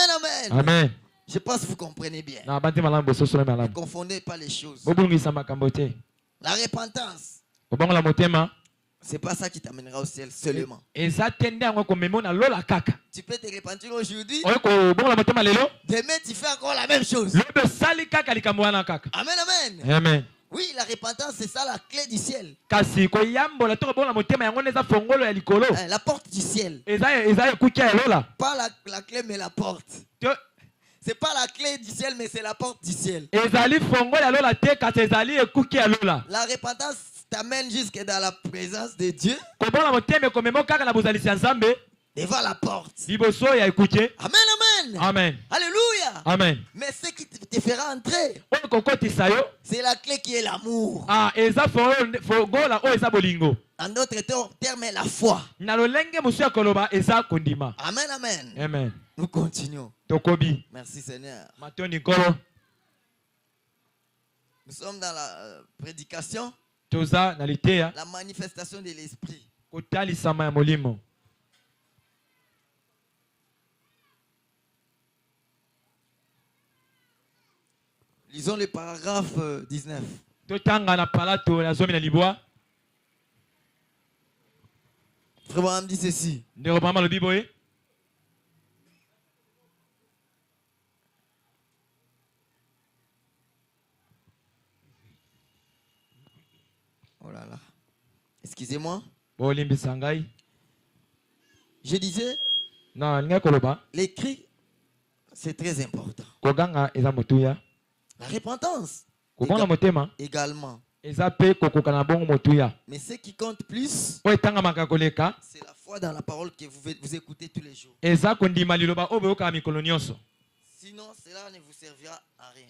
amen. Amen. Je pense que vous comprenez bien. Ne confondez pas les choses. La repentance, c'est pas ça qui t'amènera au ciel seulement. Tu peux te repentir aujourd'hui. Demain, tu fais encore la même chose. Amen, amen. Amen. Oui, la repentance, c'est ça la clé du ciel. La porte du ciel. Pas la clé, mais la porte. C'est pas la clé du ciel, mais c'est la porte du ciel. La repentance t'amène jusque dans la présence de Dieu. Devant la porte. Amen, amen. Amen. Alléluia. Amen. Mais ce qui te fera entrer, c'est la clé qui est l'amour. En d'autres termes, la foi. Amen, amen. Amen. Nous continuons. Merci Seigneur. Nous sommes dans la prédication. La manifestation de l'esprit. Lisons le paragraphe 19. Frère Branham dit ceci. Oh là là. Excusez-moi. Je disais, les cris, c'est très important. La repentance également. Mais ce qui compte plus, c'est la foi dans la parole que vous écoutez tous les jours. Sinon, cela ne vous servira à rien.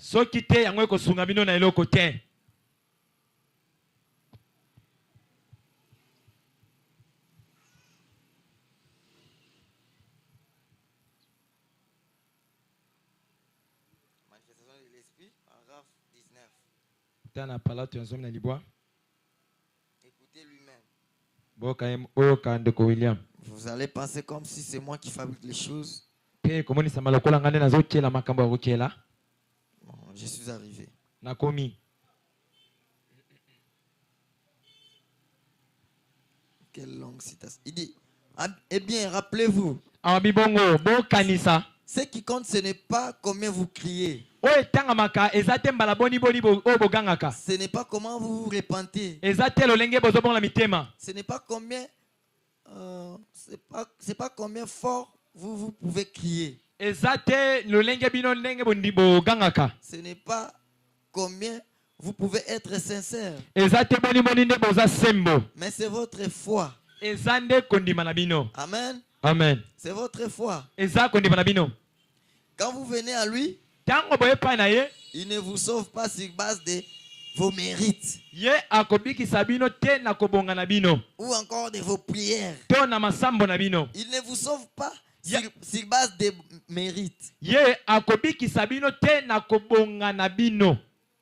Manifestation de l'esprit, paragraphe 19. Écoutez lui-même. Vous allez penser comme si c'est moi qui fabrique les choses. Bon, je suis arrivé. Quelle longue citation. Il dit, eh bien, rappelez-vous. Ce qui compte, ce n'est pas combien vous criez. Ce n'est pas comment vous vous repentez. Ce n'est pas combien, c'est pas combien fort vous pouvez crier. Ce n'est pas combien vous pouvez être sincère. Mais c'est votre foi. Amen. Amen. C'est votre foi. Quand vous venez à lui, il ne vous sauve pas sur base de vos mérites ou encore de vos prières. Il ne vous sauve pas sur base de mérites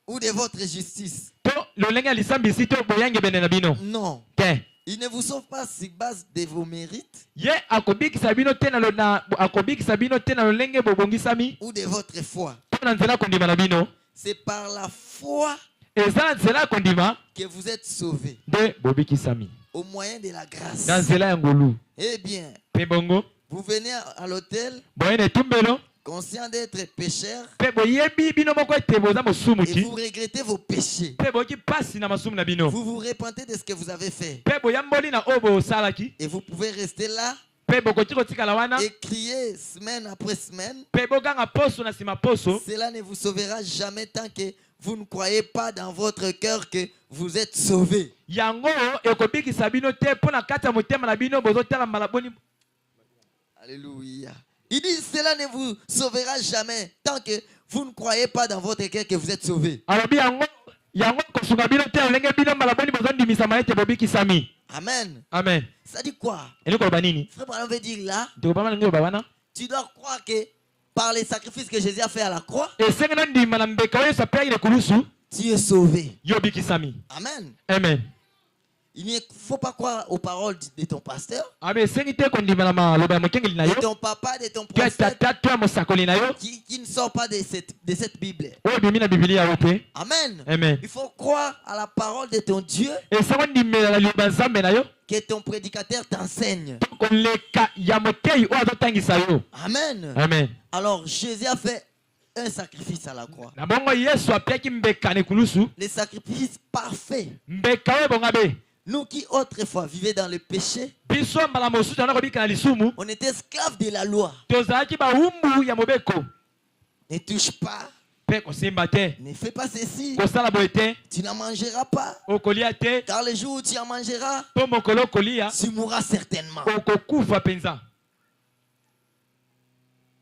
ou de votre justice. Non. Il ne vous sauve pas sur base de vos mérites ou de votre foi. C'est par la foi que vous êtes sauvés au moyen de la grâce. Eh bien, vous venez à l'autel conscient d'être pécheur et vous regrettez vos péchés. Vous vous repentez de ce que vous avez fait et vous pouvez rester là et crier semaine après semaine. Cela ne vous sauvera jamais tant que vous ne croyez pas dans votre cœur que vous êtes sauvés. Alléluia. Il dit cela ne vous sauvera jamais tant que vous ne croyez pas dans votre cœur que vous êtes sauvés. Amen. Amen. Ça dit quoi? Frère Branham veut dire là, tu dois croire que par les sacrifices que Jésus a fait à la croix, tu es sauvé. Amen. Amen. Il ne faut pas croire aux paroles de ton pasteur, de ton papa, de ton prophète qui ne sort pas de cette Bible. Amen. Amen. Il faut croire à la parole de ton Dieu que ton prédicateur t'enseigne. Amen. Amen. Alors Jésus a fait un sacrifice à la croix. Le sacrifice parfait. Nous qui autrefois vivaient dans le péché, on était esclaves de la loi. Ne touche pas. Ne fais pas ceci. Tu n'en mangeras pas. Car le jour où tu en mangeras, tu mourras certainement.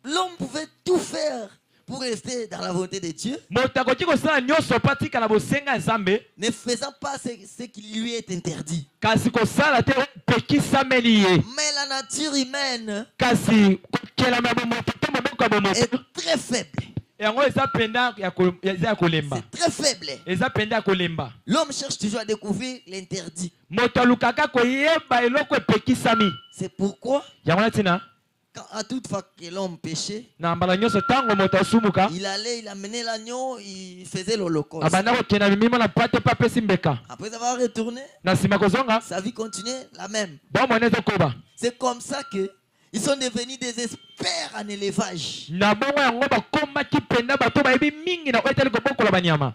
L'homme pouvait tout faire pour rester dans la volonté de Dieu, ne faisant pas ce qui lui est interdit. Mais la nature humaine est très faible. C'est très faible. L'homme cherche toujours à découvrir l'interdit. C'est pourquoi à toute fois que l'homme péchait, il allait, il amenait l'agneau, il faisait l'holocauste. Après avoir retourné, sa vie continuait la même. C'est comme ça que ils sont devenus des experts en élevage.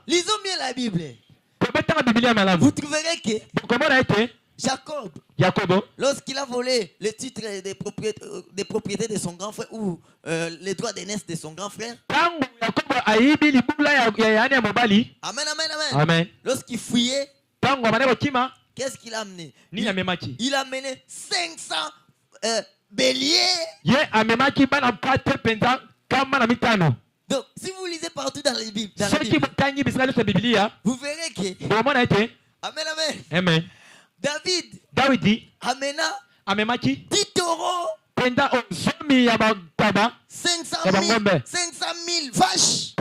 Lisons bien la Bible. Vous trouverez que Jacob, lorsqu'il a volé le titre des propriétés de son grand frère ou les droits d'aînesse de son grand frère, amen, amen, amen. Amen. Lorsqu'il fouillait, qu'est-ce qu'il a amené? Il a amené 500 béliers. Donc, si vous lisez partout dans la Bible, vous verrez que, amen, amen. Amen. David amena 10 taureaux, 500 000 vaches.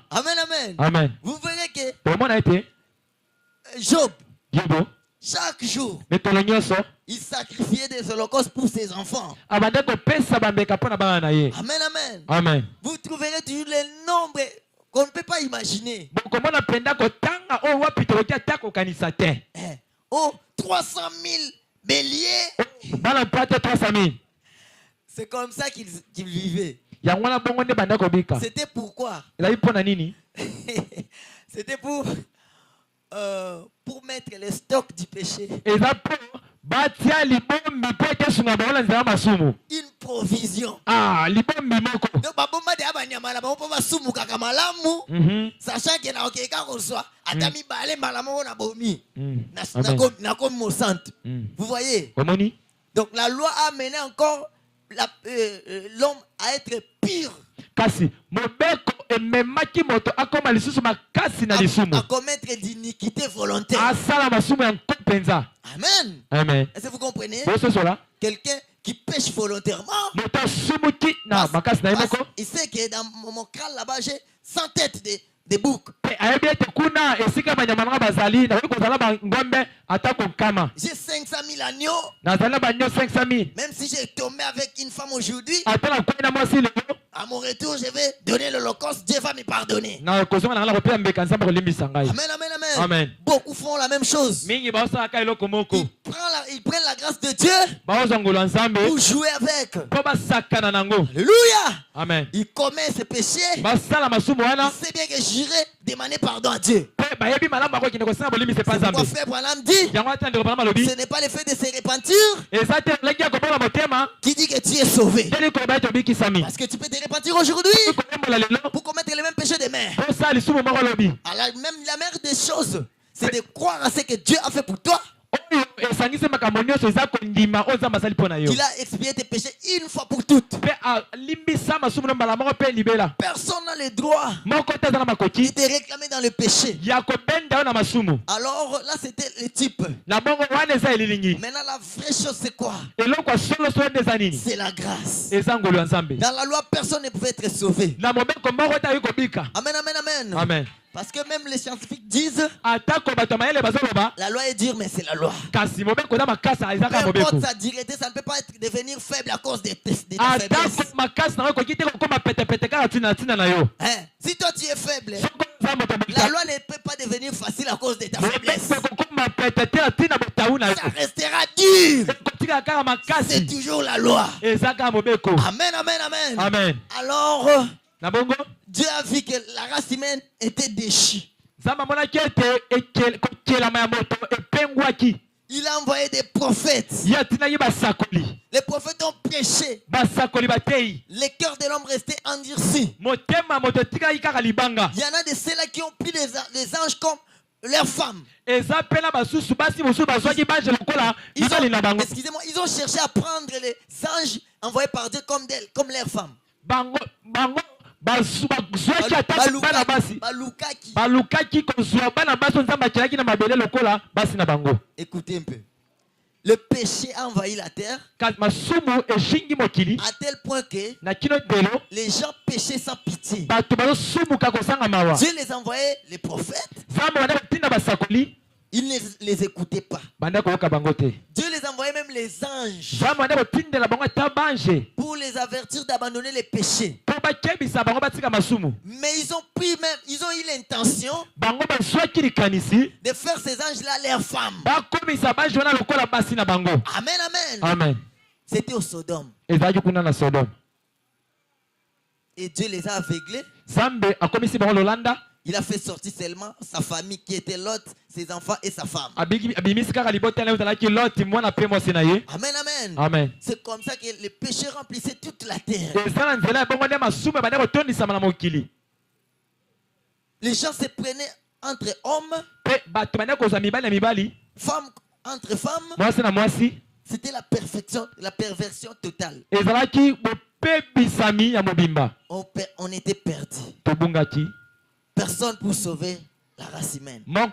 Amen, amen. Amen. Vous verrez que Job, chaque jour, il sacrifiait des holocaustes pour ses enfants. Amen, amen. Amen. Vous trouverez toujours les nombres qu'on ne peut pas imaginer. Oh, 300 000 béliers. C'est comme ça qu'ils vivaient. C'était pourquoi? C'était pour mettre les stocks du péché. Une provision. Sachant qu'il y a vous voyez? Donc la loi a amené encore l'homme à être pur, à commettre l'iniquité volontaire. Amen. Amen. Est-ce que vous comprenez? Quelqu'un qui pêche volontairement, il sait que dans mon crâne là-bas, j'ai 100 têtes de boucs. J'ai 500 000 agneaux. Même si j'ai tombé avec une femme aujourd'hui, à mon retour, je vais donner l'holocauste. Dieu va me pardonner. Amen, amen, amen. Amen. Beaucoup font la même chose. Ils prennent la grâce de Dieu pour jouer avec. Alléluia. Amen. Il commet ses péchés. Il sait bien que j'irai demander pardon à Dieu. C'est pourquoi Frère Branham dit, ce n'est pas le fait de se repentir qui dit que tu es sauvé. Parce que tu peux te repentir aujourd'hui pour commettre les mêmes péchés demain. Alors même la meilleure des choses, c'est de croire à ce que Dieu a fait pour toi Il a expié tes péchés une fois pour toutes. Personne n'a le droit de te réclamer dans le péché. Alors là, c'était le type. Maintenant, la vraie chose, c'est quoi? C'est la grâce. Dans la loi, personne ne pouvait être sauvé. Amen, amen, amen. Amen. Parce que même les scientifiques disent la loi est dure, mais c'est la loi. Peu importe sa dureté, ça ne peut pas devenir faible à cause de ta faiblesse. Hein? Si toi tu es faible, la loi ne peut pas devenir facile à cause de ta faiblesse. Ça restera dur. C'est toujours la loi. Amen, amen, amen. Amen. Alors, Dieu a vu que la race humaine était déchue. Il a envoyé des prophètes. Les prophètes ont prêché. Les cœurs de l'homme restaient endurcis. Il y en a de ceux-là qui ont pris les anges comme leurs femmes. Excusez-moi, ils ont cherché à prendre les anges envoyés par Dieu comme leurs femmes. Écoutez un peu. Le péché a envahi la terre à tel point que les gens péchaient sans pitié. Dieu les envoyait les prophètes. Ils ne les écoutaient pas. Dieu les envoyait même les anges pour les avertir d'abandonner les péchés. Mais ils ont eu l'intention de faire ces anges-là leurs femmes. Amen, amen. Amen. C'était au Sodome. Et Dieu les a aveuglés. Il a fait sortir seulement sa famille qui était Lot, ses enfants et sa femme. Amen, amen. Amen. C'est comme ça que les péchés remplissaient toute la terre. Les gens se prenaient entre hommes, femmes entre femmes. C'était la perfection, la perversion totale. On était perdus. Personne pour sauver la race humaine. Mais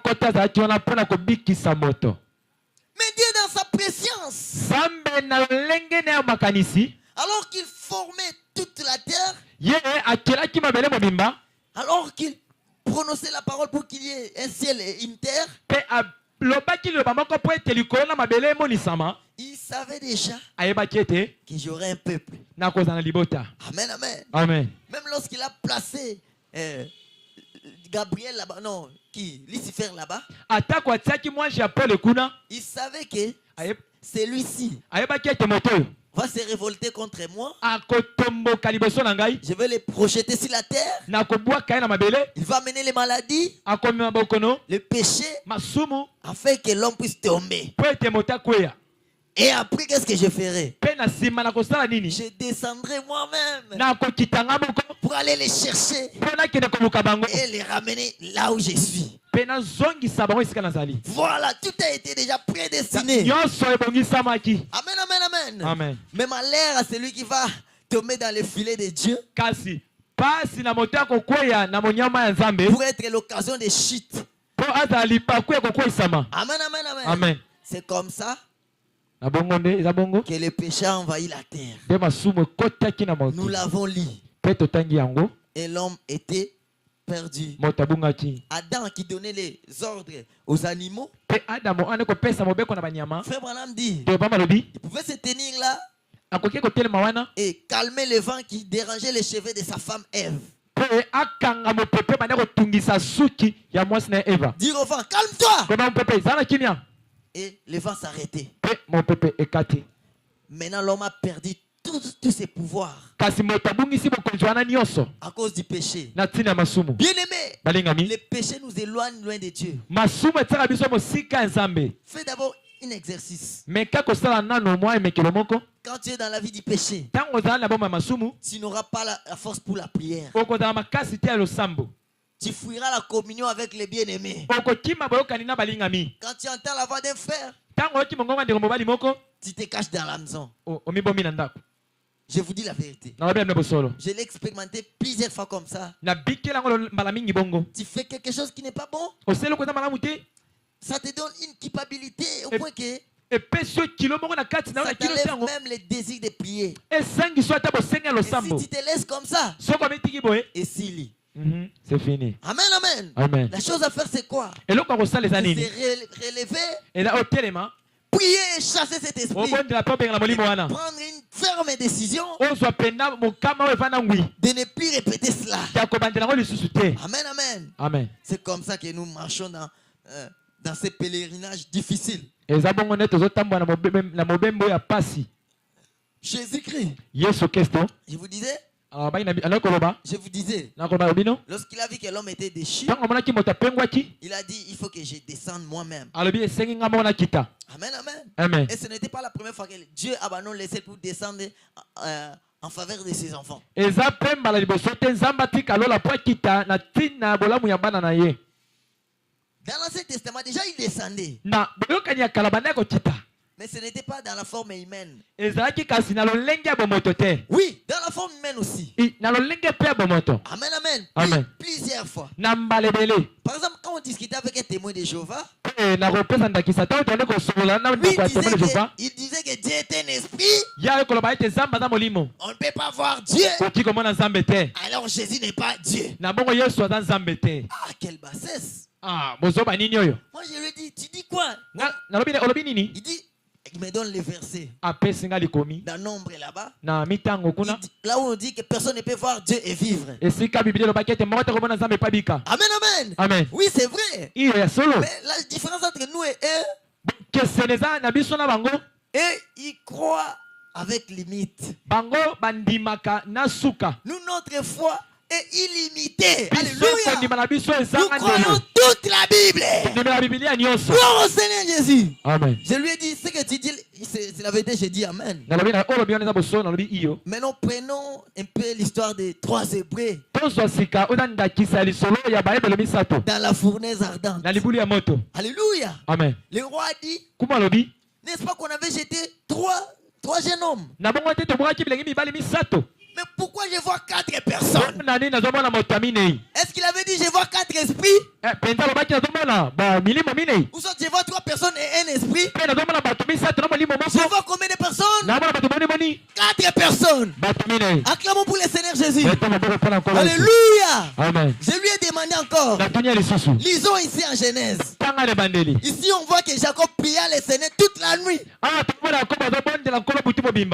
Dieu dans sa préscience, alors qu'il formait toute la terre, alors qu'il prononçait la parole pour qu'il y ait un ciel et une terre, il savait déjà qu'il y aurait un peuple. Amen, amen. Amen. Même lorsqu'il a placé Gabriel là-bas, non, Lucifer là-bas, il savait que celui-ci va se révolter contre moi. Je vais les projeter sur la terre. Il va amener les maladies, le péché, afin que l'homme puisse tomber. Et après, qu'est-ce que je ferai? Je descendrai moi-même pour aller les chercher et les ramener là où je suis. Voilà, tout a été déjà prédestiné. Amen, amen, amen. Amen. Mais malheur à celui qui va tomber dans le filet de Dieu pour être l'occasion de chute. Amen, amen, amen. Amen. C'est comme ça que le péché a envahi la terre. Nous l'avons lu. Et l'homme était perdu. Adam qui donnait les ordres aux animaux. Frère Branham dit il pouvait se tenir là et calmer le vent qui dérangeait les cheveux de sa femme Ève. Dire au vent, calme-toi. Et le vent s'arrêtait. Maintenant l'homme a perdu tous ses pouvoirs à cause du péché. Bien-aimé, le péché nous éloigne loin de Dieu. Fais d'abord un exercice. Quand tu es dans la vie du péché, tu n'auras pas la force pour la prière. Tu fuiras la communion avec les bien-aimés. Quand tu entends la voix d'un frère, Tu te caches dans la maison. Je vous dis la vérité. Je l'ai expérimenté plusieurs fois comme ça. Tu fais quelque chose qui n'est pas bon. Ça te donne une culpabilité au point que ça t'enlève même le désir de prier. Et si tu te laisses comme ça, et s'il c'est fini. Amen, amen. Amen. La chose à faire, c'est quoi? Se relever, prier et chasser cet esprit. Prendre une ferme décision de ne plus répéter cela. Amen, amen. Amen. C'est comme ça que nous marchons dans ces pèlerinages difficiles. Jésus-Christ. Je vous disais, lorsqu'il a vu que l'homme était déchu, il a dit, il faut que je descende moi-même. Amen, amen. Et ce n'était pas la première fois que Dieu a laissé pour descendre en faveur de ses enfants. Dans l'Ancien Testament, déjà il descendait. Mais ce n'était pas dans la forme humaine. Oui, dans la forme humaine aussi. Amen, amen. Amen. Plusieurs fois. Par exemple, quand on discutait avec un témoin de Jéhovah, il disait que Dieu était un esprit. On ne peut pas voir Dieu. Alors Jésus n'est pas Dieu. Ah, quelle bassesse. Moi je lui ai dit, tu dis quoi? Il dit, il me donne les versets. Dans Nombre là-bas. Là où on dit que personne ne peut voir Dieu et vivre. Amen, amen. Amen. Oui, c'est vrai. Mais la différence entre nous et eux, ils croient avec limite. Nous, notre foi est illimitée. Alléluia. Nous croyons toute la Bible. Gloire au Seigneur Jésus. Amen. Je lui ai dit, ce que tu dis, c'est la vérité, j'ai dit Amen. Maintenant, prenons un peu l'histoire des 3 Hébreux dans la fournaise ardente. Alléluia. Amen. Le roi a dit, n'est-ce pas qu'on avait jeté 3 jeunes hommes? Mais pourquoi je vois 4 personnes? Est-ce qu'il avait dit je vois 4 esprits? Ou soit je vois 3 personnes et un esprit? Je vois combien de personnes? 4 personnes. Acclamons pour le Seigneur Jésus. Alléluia. Amen. Je lui ai demandé encore. Lisons ici en Genèse. Ici on voit que Jacob pria le Seigneur toute la nuit.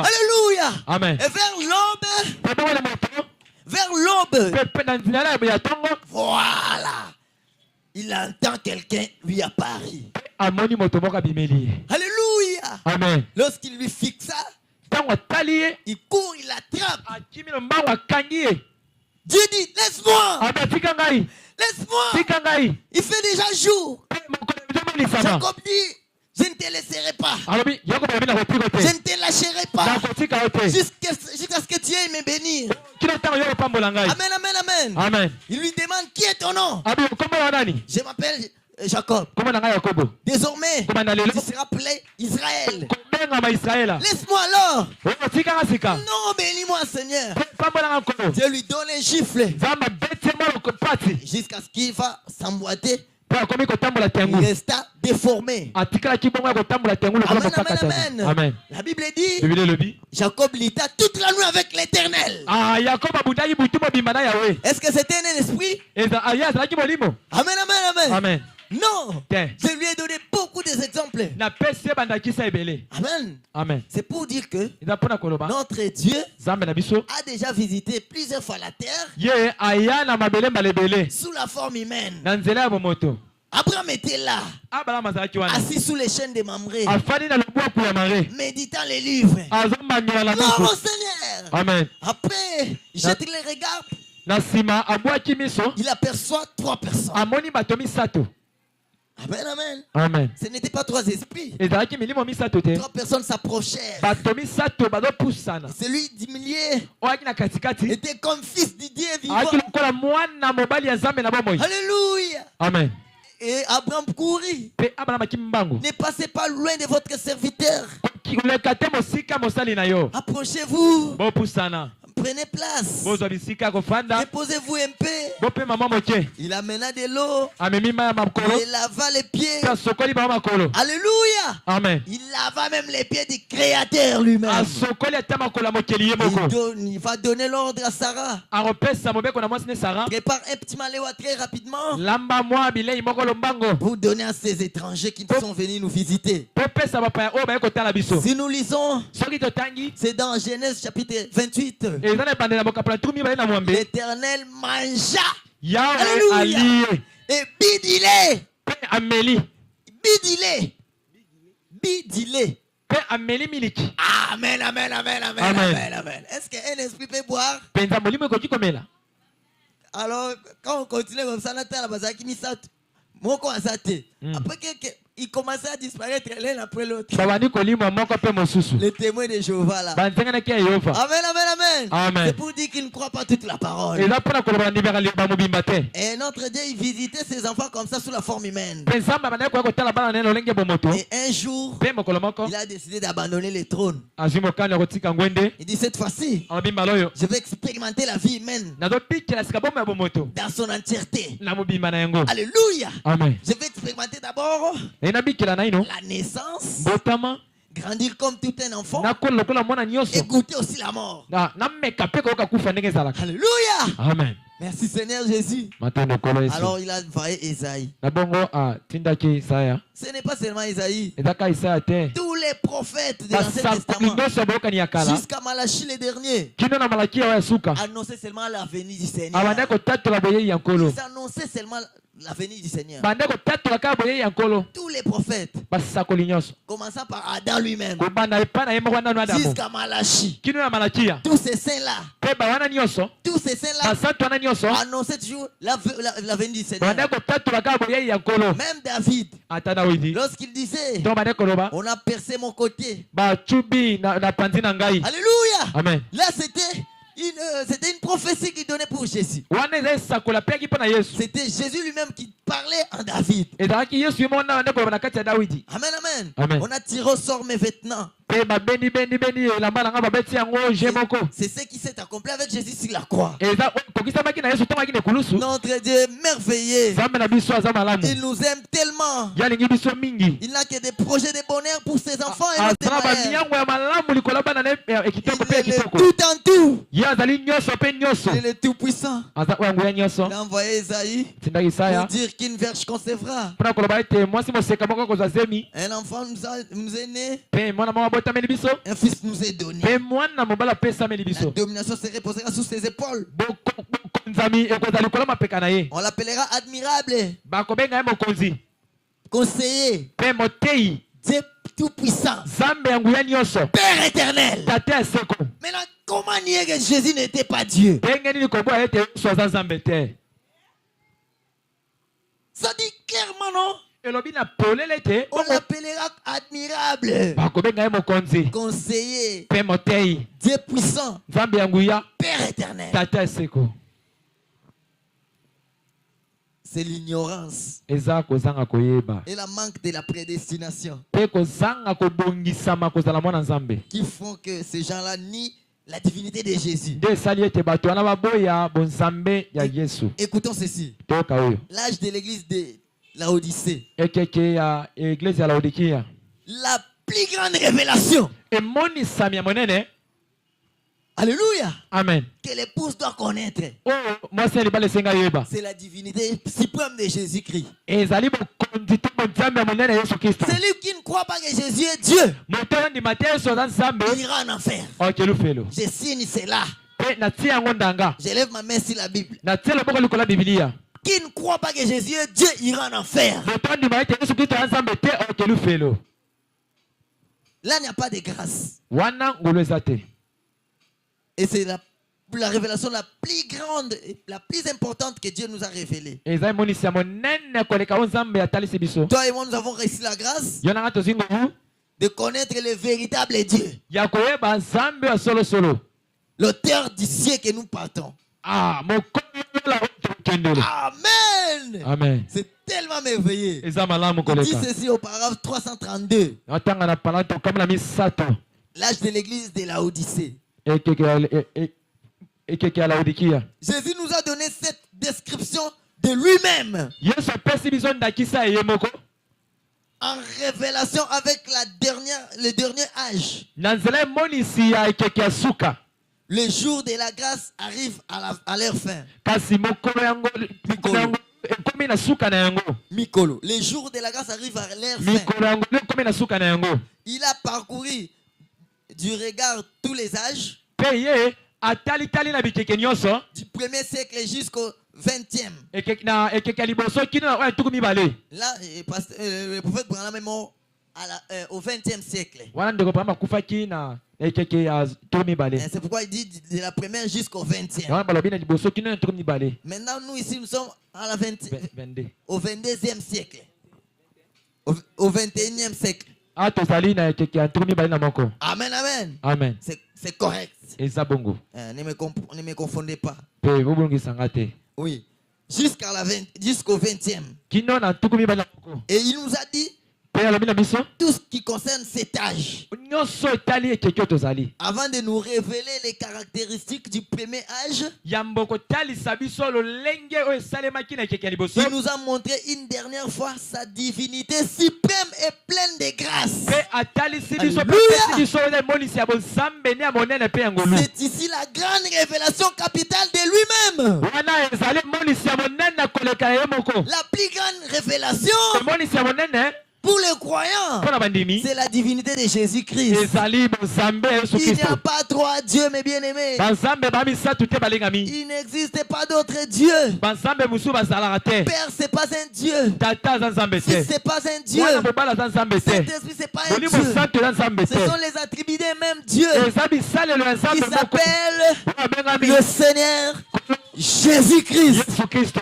Alléluia. Amen. Et vers l'aube, voilà, il entend quelqu'un lui apparaît. Alléluia. Amen. Lorsqu'il lui fixa, il court, il l'attrape. Dieu dit, laisse-moi. Laisse-moi. Il fait déjà jour. Jacob dit, je ne te laisserai pas. Je ne te lâcherai pas. Jusqu'à ce que tu ailles me bénir. Amen, amen, amen. Amen. Il lui demande, qui est ton nom? Je m'appelle Jacob. Désormais, tu seras appelé Israël. Laisse-moi alors. Non, bénis-moi, Seigneur. Dieu lui donne un gifle. Jusqu'à ce qu'il va s'emboîter. Il resta déformé. Amen, amen. La Bible dit, Jacob lutta toute la nuit avec l'Éternel. Est-ce que c'était un esprit? Amen, amen, amen. Non. Je lui ai donné beaucoup d'exemples. Amen. Amen. C'est pour dire que notre Dieu a déjà visité plusieurs fois la terre sous la forme humaine. Abraham était là, assis sous les chaînes de Mamré, méditant les livres. Gloire au Seigneur. Amen. Après, il jette les regards. Il aperçoit 3 personnes. Amen, amen. Amen. Ce n'était pas 3 esprits. 3 personnes s'approchèrent. Celui diminué était comme fils du Dieu vivant. Alléluia. Alléluia. Amen. Et Abraham courut. Ne passez pas loin de votre serviteur. Approchez-vous. Prenez place. Déposez-vous un peu. Il amena de l'eau. Il lava les pieds. Alléluia. Amen. Il lava même les pieds du Créateur lui-même. Il va donner l'ordre à Sarah. Prépare un petit maléwa très rapidement. Pour donner à ces étrangers qui sont venus nous visiter. Si nous lisons, c'est dans Genèse chapitre 28. L'Éternel mangea. Alléluia. Et bidilé. Amen. Est-ce qu'un esprit peut boire? Alors, quand on continue comme ça, après il commençait à disparaître l'un après l'autre. Les témoins de Jéhovah là. Amen. C'est pour dire qu'il ne croit pas toute la parole. Et notre Dieu, il visitait ses enfants comme ça sous la forme humaine. Et un jour, il a décidé d'abandonner le trône. Il dit cette fois-ci, je vais expérimenter la vie humaine dans son entièreté. Alléluia. Amen. Je vais expérimenter d'abord la naissance, grandir comme tout un enfant et goûter aussi la mort. Alléluia. Amen. Merci Seigneur Jésus. Alors il a envoyé Isaïe. Ce n'est pas seulement Isaïe. Tous les prophètes de l'Ancien Testament jusqu'à Malachie le dernier annonçaient seulement la venue du Seigneur. Ils annonçaient seulement la venue du Seigneur. Tous les prophètes, commençant par Adam lui-même jusqu'à Malachie, tous ces saints-là annonçaient toujours la venue du Seigneur. Même David, lorsqu'il disait on a percé mon côté. Alléluia. Amen. Là c'était une prophétie qu'il donnait pour Jésus. C'était Jésus lui-même qui parlait en David. Amen. On a tiré au sort mes vêtements. C'est ce qui s'est accompli avec Jésus sur la croix. Notre Dieu est merveilleux. Il nous aime tellement. Il n'a que des projets de bonheur pour ses enfants et notre il est tout en tout. Il est le tout puissant. Il a envoyé Isaïe pour dire qu'une verge concevra. Un enfant nous est né. Un fils nous est donné. La domination se reposera sur ses épaules. On l'appellera admirable, conseiller, Dieu tout-puissant, Père éternel. Maintenant, comment nier que Jésus n'était pas Dieu? Ça dit clairement, non? On l'appellera admirable, conseiller, Dieu puissant, Père éternel. C'est l'ignorance et la manque de la prédestination qui font que ces gens-là nient la divinité de Jésus. Écoutons ceci. L'âge de l'église de Laodicée. La plus grande révélation. Alléluia. Amen. Que l'épouse doit connaître. C'est la divinité suprême de Jésus-Christ. Celui qui ne croit pas que Jésus est Dieu, il ira en enfer. Je signe cela. Je lève ma main sur la Bible. Qui ne croit pas que Jésus est Dieu ira en enfer. Là, il n'y a pas de grâce. Et c'est la révélation la plus grande, la plus importante que Dieu nous a révélée. Toi et moi, nous avons reçu la grâce de connaître le véritable Dieu, l'auteur du ciel que nous partons. Amen. Amen. C'est tellement merveilleux. Il dit ceci au paragraphe 332. L'âge de l'église de Laodicée. Jésus nous a donné cette description de lui-même. En révélation avec le dernier âge. Le jour de la grâce arrive à leur fin. Mikolo. Le jour de la grâce arrive à leur fin. Il a parcouru du regard tous les âges. Du premier siècle jusqu'au 20e. Là, le prophète Branham est mort au 20e siècle. C'est pourquoi il dit de la première jusqu'au 20e. Maintenant, nous ici, nous sommes à au 22e siècle. Au 21e siècle. Amen, amen. Amen. C'est correct. Ne me confondez pas. Oui. Jusqu'au 20e. Et il nous a dit tout ce qui concerne cet âge. Avant de nous révéler les caractéristiques du premier âge, il nous a montré une dernière fois sa divinité suprême et pleine de grâce. C'est ici la grande révélation capitale de lui-même. La plus grande révélation pour les croyants, c'est la divinité de Jésus-Christ. Il n'y a pas trois dieux, mes bien-aimés. Il n'existe pas d'autre Dieu. Père, c'est pas un Dieu. Fils, c'est pas un Dieu. Saint-Esprit, c'est pas un Dieu. Ce sont les attributs des mêmes dieux. Il s'appelle le Seigneur Jésus-Christ.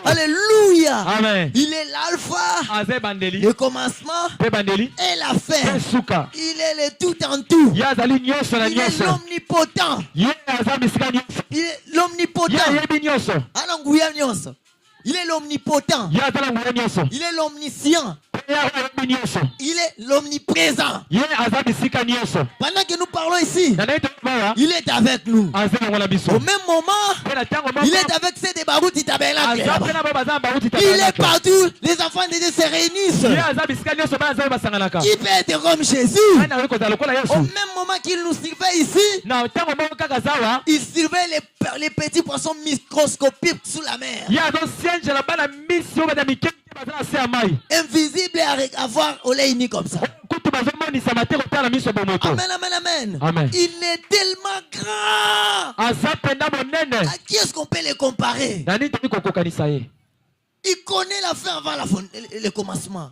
Alléluia. Amen. Il est l'alpha, le commencement et la fin. Il est le tout en tout. Il est l'omnipotent. Il est l'omnipotent. Il est l'omnipotent. Il est l'omniscient. Il est l'omniprésent. Pendant que nous parlons ici, il est avec nous. Au même moment, il est avec ces débaroutis tabernacles. Il est partout. Les enfants de Dieu se réunissent. Qui peut être comme Jésus? Au même moment qu'il nous surveille ici, il surveille les petits poissons microscopiques sous la mer. Invisible à voir au lait ni comme ça. Amen, amen, amen. Amen. Il est tellement grand. À qui est-ce qu'on peut le comparer? Il connaît la fin avant le commencement.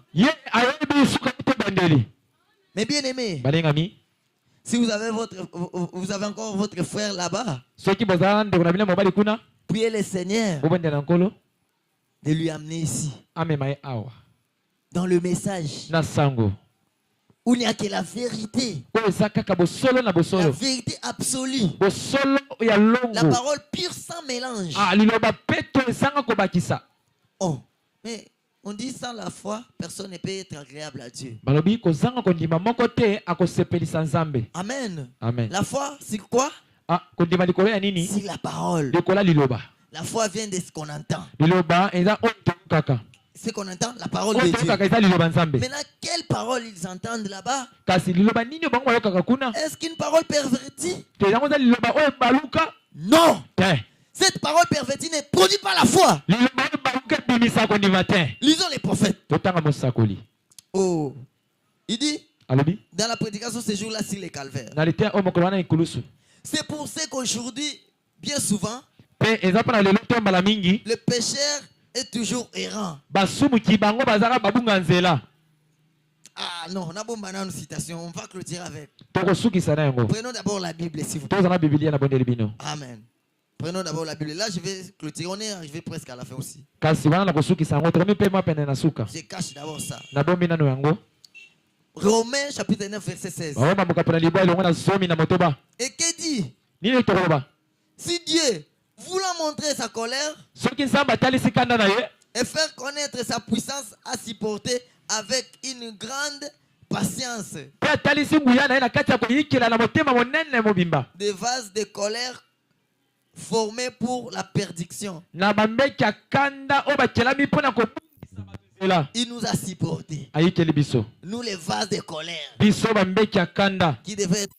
Mais bien aimé, si vous avez encore votre frère là-bas, priez le Seigneur de lui amener ici. Dans le message où il n'y a que la vérité. La vérité absolue. La parole pure sans mélange. Oh, mais on dit sans la foi, personne ne peut être agréable à Dieu. Amen. Amen. La foi, c'est quoi? C'est la parole. La foi vient de ce qu'on entend. Ce qu'on entend, la parole de Dieu. Maintenant, quelle parole ils entendent là-bas? Est-ce qu'une parole pervertie? Non. Cette parole pervertie ne produit pas la foi. Lisons les prophètes. Oh. Il dit, dans la prédication ce jour-là sur les calvaires. C'est pour ça qu'aujourd'hui, bien souvent, le pécheur est toujours errant. Ah non, on a une citation, on va clôturer avec. Prenons d'abord la Bible, s'il vous plaît. Amen. Prenons d'abord la Bible. Là, je vais clôturer. On est arrivé presque à la fin aussi. Je cache d'abord ça. Romains chapitre 9, verset 16. Et que dit? Si Dieu voulant montrer sa colère, Et faire connaître sa puissance à supporter avec une grande patience. Des vases de colère formés pour la perdition. Il nous a supportés. Nous les vases de colère qui devaient être